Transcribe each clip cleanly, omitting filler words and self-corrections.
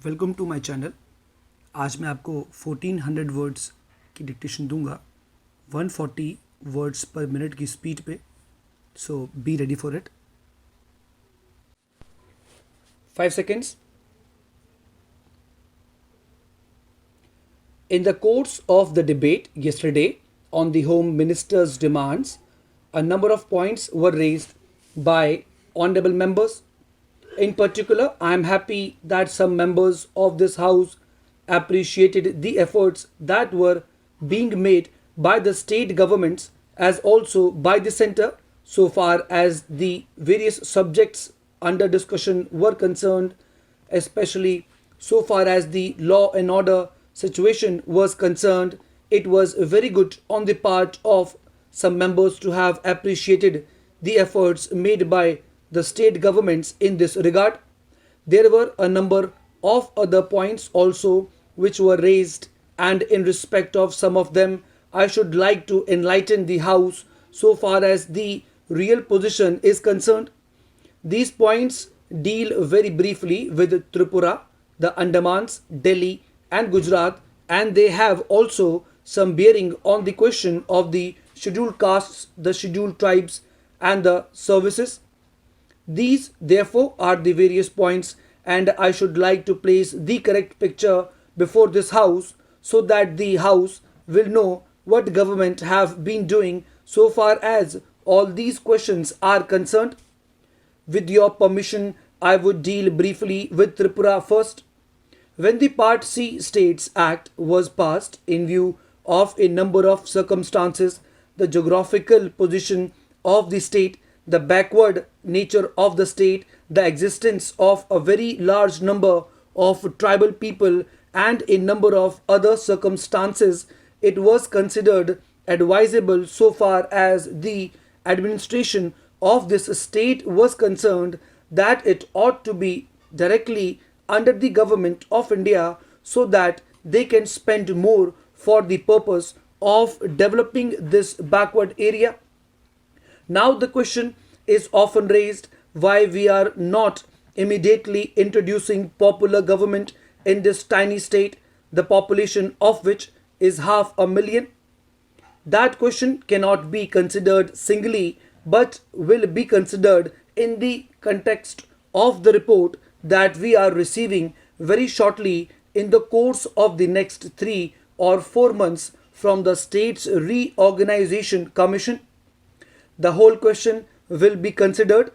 Welcome to my channel. आज मैं आपको 1400 वर्ड्स की डिक्टेशन दूंगा 140 वर्ड्स पर मिनट की स्पीड पे। So be ready for it. 5 seconds. In the course of the debate yesterday on the Home Minister's demands, a number of points were raised by honorable members. In particular, I am happy that some members of this House appreciated the efforts that were being made by the state governments as also by the centre so far as the various subjects under discussion were concerned, especially so far as the law and order situation was concerned. It was very good on the part of some members to have appreciated the efforts made by the state governments in this regard. There were a number of other points also which were raised, and in respect of some of them, I should like to enlighten the House so far as the real position is concerned. These points deal very briefly with Tripura, the Andamans, Delhi, and Gujarat, and they have also some bearing on the question of the scheduled castes, the scheduled tribes, and the services. These, therefore, are the various points, and I should like to place the correct picture before this House so that the House will know what government have been doing so far as all these questions are concerned. With your permission, I would deal briefly with Tripura first. When the Part C States Act was passed, in view of a number of circumstances, the geographical position of the state, the backward nature of the state, the existence of a very large number of tribal people, and a number of other circumstances, it was considered advisable so far as the administration of this state was concerned that it ought to be directly under the government of India so that they can spend more for the purpose of developing this backward area. Now the question is often raised why we are not immediately introducing popular government in this tiny state, the population of which is 500,000. That question cannot be considered singly but will be considered in the context of the report that we are receiving very shortly in the course of the next 3 or 4 months from the States Reorganization Commission. The whole question will be considered.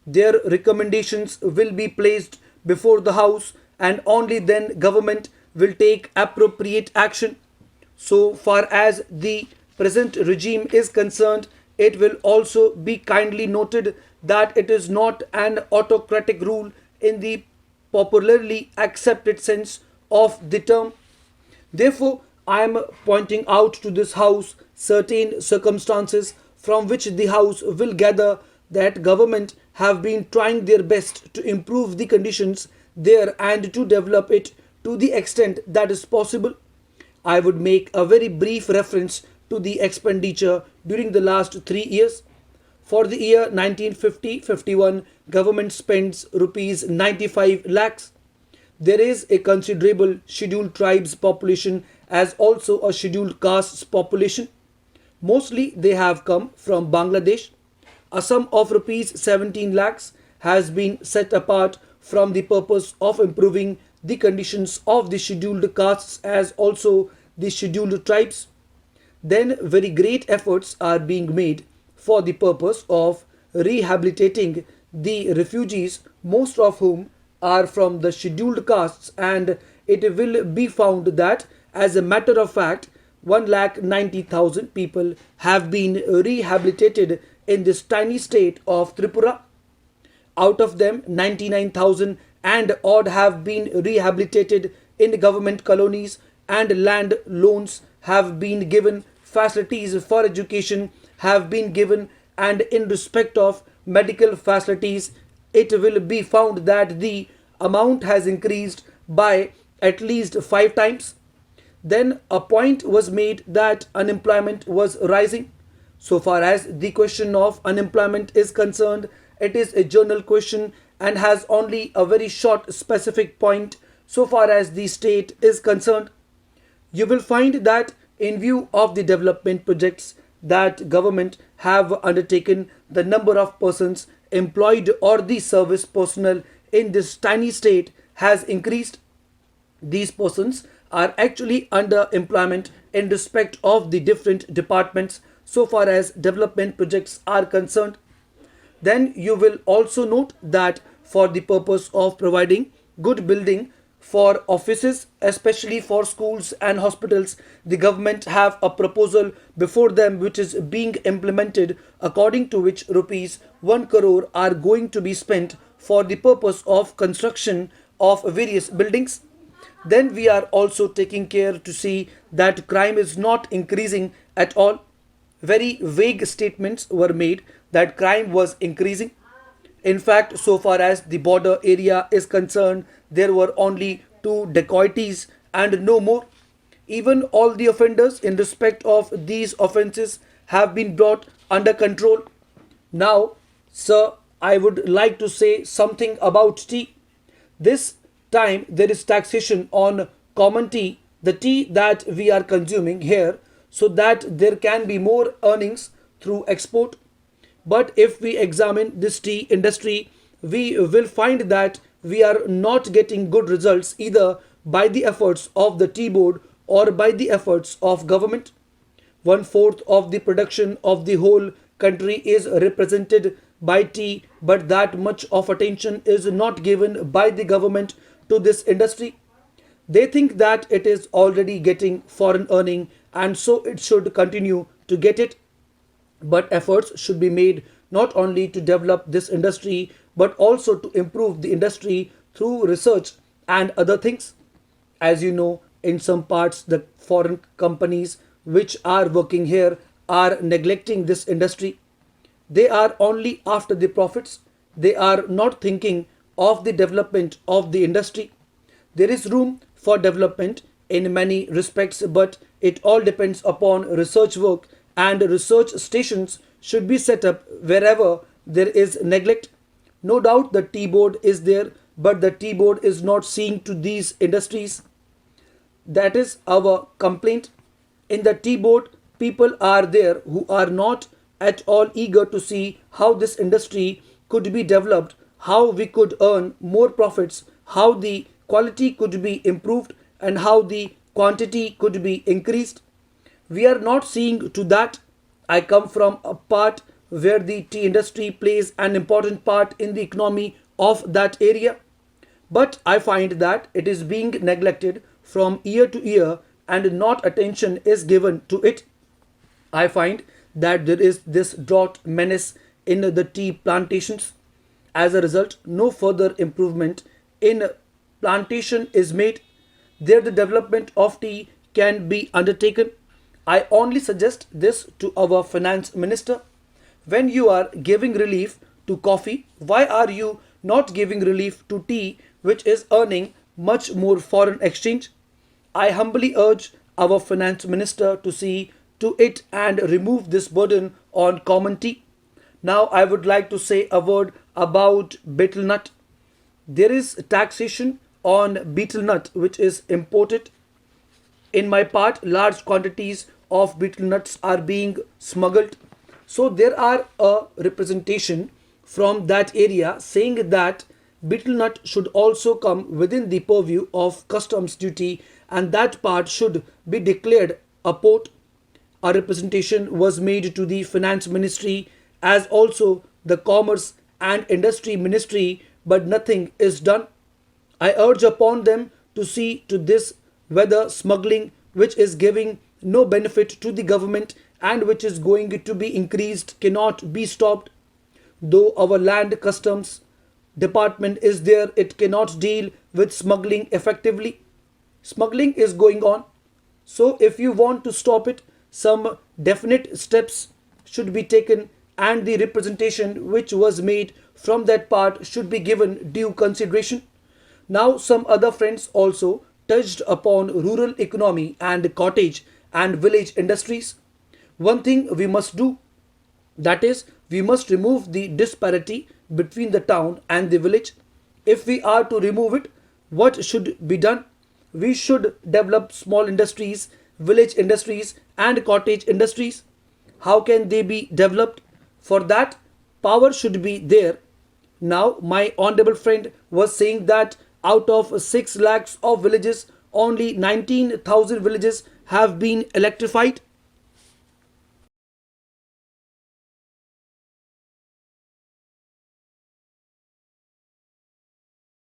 Their recommendations will be placed before the House, and only then government will take appropriate action. So far as the present regime is concerned, it will also be kindly noted that it is not an autocratic rule in the popularly accepted sense of the term. Therefore, I am pointing out to this House certain circumstances from which the House will gather that government have been trying their best to improve the conditions there and to develop it to the extent that is possible. I would make a very brief reference to the expenditure during the last 3 years. For the year 1950-51, government spends rupees 95 lakhs. There is a considerable scheduled tribes population as also a scheduled castes population. Mostly they have come from Bangladesh. A sum of rupees 17 lakhs has been set apart from the purpose of improving the conditions of the scheduled castes as also the scheduled tribes. Then very great efforts are being made for the purpose of rehabilitating the refugees, most of whom are from the scheduled castes, and it will be found that as a matter of fact 1,90,000 people have been rehabilitated in this tiny state of Tripura. Out of them, 99,000 and odd have been rehabilitated in government colonies, and land loans have been given, facilities for education have been given, and in respect of medical facilities, it will be found that the amount has increased by at least 5 times. Then a point was made that unemployment was rising. So far as the question of unemployment is concerned, it is a general question and has only a very short specific point so far as the state is concerned. You will find that in view of the development projects that government have undertaken, the number of persons employed or the service personnel in this tiny state has increased. These persons are actually under employment in respect of the different departments so far as development projects are concerned. Then you will also note that for the purpose of providing good building for offices, especially for schools and hospitals, the government have a proposal before them which is being implemented, according to which rupees 1 crore are going to be spent for the purpose of construction of various buildings. Then we are also taking care to see that crime is not increasing at all. Very vague statements were made that crime was increasing. In fact, so far as the border area is concerned, there were only two dacoities and no more. Even all the offenders in respect of these offences have been brought under control. Now, sir, I would like to say something about tea. This time there is taxation on common tea, the tea that we are consuming here, so that there can be more earnings through export. But if we examine this tea industry, we will find that we are not getting good results either by the efforts of the tea board or by the efforts of government. One fourth of the production of the whole country is represented by tea, but that much of attention is not given by the government to this industry. They think that it is already getting foreign earning and so it should continue to get it. But efforts should be made not only to develop this industry but also to improve the industry through research and other things. As you know, in some parts, the foreign companies which are working here are neglecting this industry. They are only after the profits, they are not thinking of the development of the industry. There is room for development in many respects, but it all depends upon research work, and research stations should be set up wherever there is neglect. No doubt the tea board is there, but the tea board is not seeing to these industries. That is our complaint. In the tea board, people are there who are not at all eager to see how this industry could be developed, how we could earn more profits, how the quality could be improved, and how the quantity could be increased. We are not seeing to that. I come from a part where the tea industry plays an important part in the economy of that area. But I find that it is being neglected from year to year and not attention is given to it. I find that there is this drought menace in the tea plantations. As a result, no further improvement in plantation is made. There, the development of tea can be undertaken. I only suggest this to our finance minister. When you are giving relief to coffee, why are you not giving relief to tea, which is earning much more foreign exchange? I humbly urge our finance minister to see to it and remove this burden on common tea. Now, I would like to say a word about betel nut. There is taxation on betel nut which is imported. In my part, large quantities of betel nuts are being smuggled. So there are a representation from that area saying that betel nut should also come within the purview of customs duty and that part should be declared a port. A representation was made to the finance ministry as also the commerce and industry ministry, but nothing is done. I urge upon them to see to this whether smuggling, which is giving no benefit to the government and which is going to be increased, cannot be stopped. Though our land customs department is there, it cannot deal with smuggling effectively. Smuggling is going on. So, if you want to stop it, some definite steps should be taken, and the representation which was made from that part should be given due consideration. Now, some other friends also touched upon rural economy and cottage and village industries. One thing we must do, that is, we must remove the disparity between the town and the village. If we are to remove it, What should be done? We should develop small industries, village industries, and cottage industries. How can they be developed? For that, power should be there. Now, my honorable friend was saying that out of 6 lakhs of villages, only 19,000 villages have been electrified.